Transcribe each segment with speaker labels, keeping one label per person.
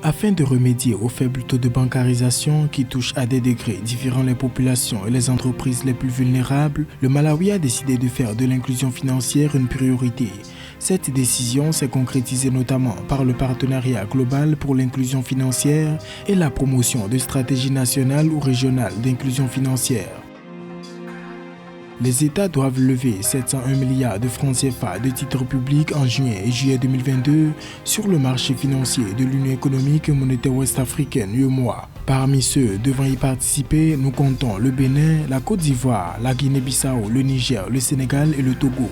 Speaker 1: Afin de remédier au faible taux de bancarisation qui touche à des degrés différents les populations et les entreprises les plus vulnérables, le Malawi a décidé de faire de l'inclusion financière une priorité. Cette décision s'est concrétisée notamment par le partenariat global pour l'inclusion financière et la promotion de stratégies nationales ou régionales d'inclusion financière. Les États doivent lever 701 milliards de francs CFA de titres publics en juin et juillet 2022 sur le marché financier de l'Union économique et monétaire ouest-africaine (UEMOA). Parmi ceux devant y participer, nous comptons le Bénin, la Côte d'Ivoire, la Guinée-Bissau, le Niger, le Sénégal et le Togo.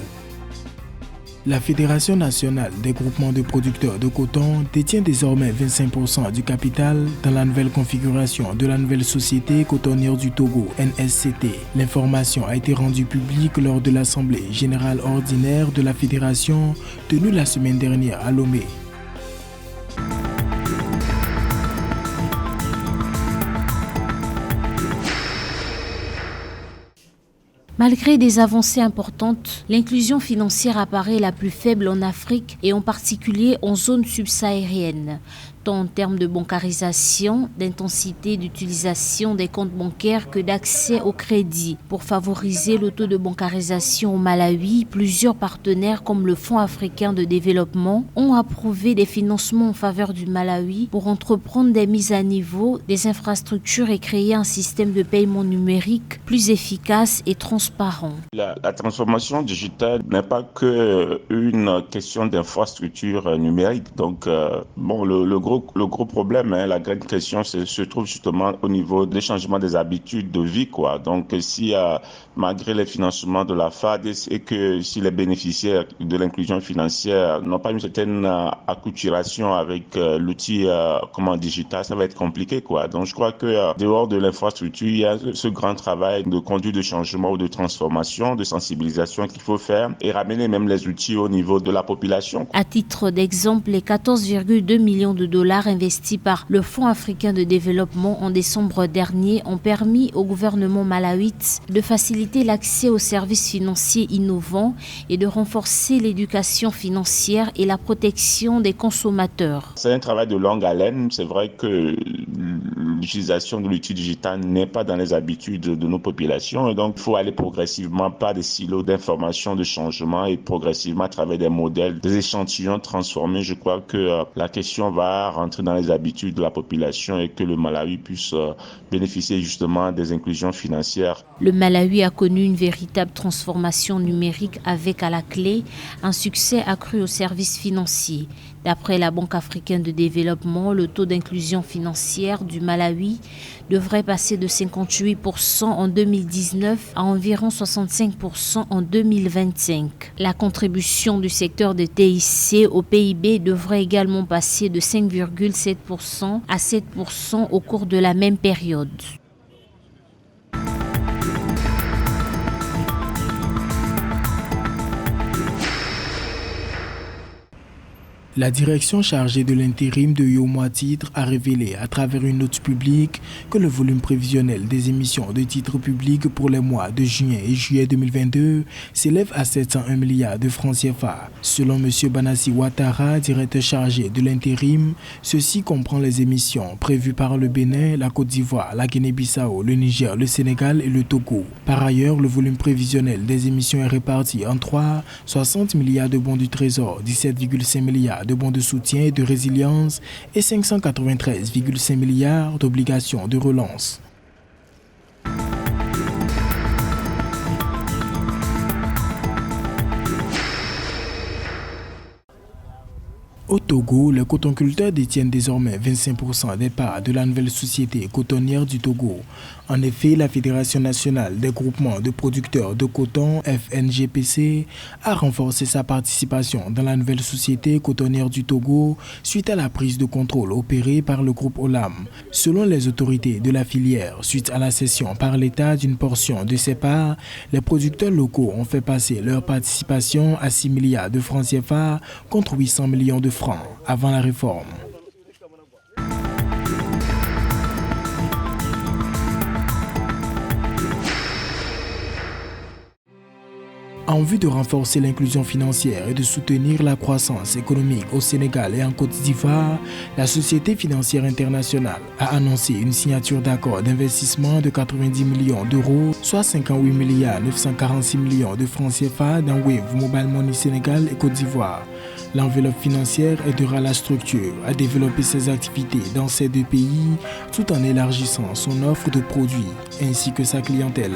Speaker 1: La Fédération nationale des groupements de producteurs de coton détient désormais 25% du capital dans la nouvelle configuration de la nouvelle société cotonnière du Togo, NSCT. L'information a été rendue publique lors de l'Assemblée générale ordinaire de la Fédération tenue la semaine dernière à Lomé.
Speaker 2: Malgré des avancées importantes, l'inclusion financière apparaît la plus faible en Afrique et en particulier en zone subsaharienne, tant en termes de bancarisation, d'intensité d'utilisation des comptes bancaires que d'accès au crédit. Pour favoriser le taux de bancarisation au Malawi, plusieurs partenaires comme le Fonds africain de développement ont approuvé des financements en faveur du Malawi pour entreprendre des mises à niveau des infrastructures et créer un système de paiement numérique plus efficace et transparent.
Speaker 3: La transformation digitale n'est pas qu'une question d'infrastructure numérique. Donc, le gros problème, la grande question se trouve justement au niveau des changements des habitudes de vie, quoi. Donc, si malgré les financements de la FAD et que si les bénéficiaires de l'inclusion financière n'ont pas une certaine acculturation avec l'outil digital, ça va être compliqué, quoi. Donc, je crois que dehors de l'infrastructure, il y a ce grand travail de conduite de changement ou de transformation, de sensibilisation qu'il faut faire et ramener même les outils au niveau de la population.
Speaker 2: À titre d'exemple, les 14,2 millions de dollars investis par le Fonds africain de développement en décembre dernier ont permis au gouvernement malawite de faciliter l'accès aux services financiers innovants et de renforcer l'éducation financière et la protection des consommateurs.
Speaker 3: C'est un travail de longue haleine. C'est vrai que l'utilisation de l'outil digital n'est pas dans les habitudes de nos populations et donc il faut aller progressivement par des silos d'information, de changement et progressivement à travers des modèles, des échantillons transformés. Je crois que la question va rentrer dans les habitudes de la population et que le Malawi puisse bénéficier justement des inclusions financières.
Speaker 2: Le Malawi a connu une véritable transformation numérique avec à la clé un succès accru aux services financiers. D'après la Banque africaine de développement, le taux d'inclusion financière du Malawi devrait passer de 58% en 2019 à environ 65% en 2025. La contribution du secteur de TIC au PIB devrait également passer de 5,7% à 7% au cours de la même période.
Speaker 1: La direction chargée de l'intérim de UEMOA Titres a révélé à travers une note publique que le volume prévisionnel des émissions de titres publics pour les mois de juin et juillet 2022 s'élève à 701 milliards de francs CFA. Selon M. Banassi Ouattara, directeur chargé de l'intérim, ceci comprend les émissions prévues par le Bénin, la Côte d'Ivoire, la Guinée-Bissau, le Niger, le Sénégal et le Togo. Par ailleurs, le volume prévisionnel des émissions est réparti en 60 milliards de bons du Trésor, 17,5 milliards de bons de soutien et de résilience et 593,5 milliards d'obligations de relance. Au Togo, les cotonculteurs détiennent désormais 25% des parts de la nouvelle société cotonnière du Togo. En effet, la Fédération nationale des groupements de producteurs de coton, FNGPC, a renforcé sa participation dans la nouvelle société cotonnière du Togo suite à la prise de contrôle opérée par le groupe Olam. Selon les autorités de la filière, suite à la cession par l'État d'une portion de ses parts, les producteurs locaux ont fait passer leur participation à 6 milliards de francs CFA contre 800 millions de francs avant la réforme. En vue de renforcer l'inclusion financière et de soutenir la croissance économique au Sénégal et en Côte d'Ivoire, la Société financière internationale a annoncé une signature d'accord d'investissement de 90 millions d'euros, soit 58 946 millions de francs CFA dans Wave Mobile Money Sénégal et Côte d'Ivoire. L'enveloppe financière aidera la structure à développer ses activités dans ces deux pays tout en élargissant son offre de produits ainsi que sa clientèle.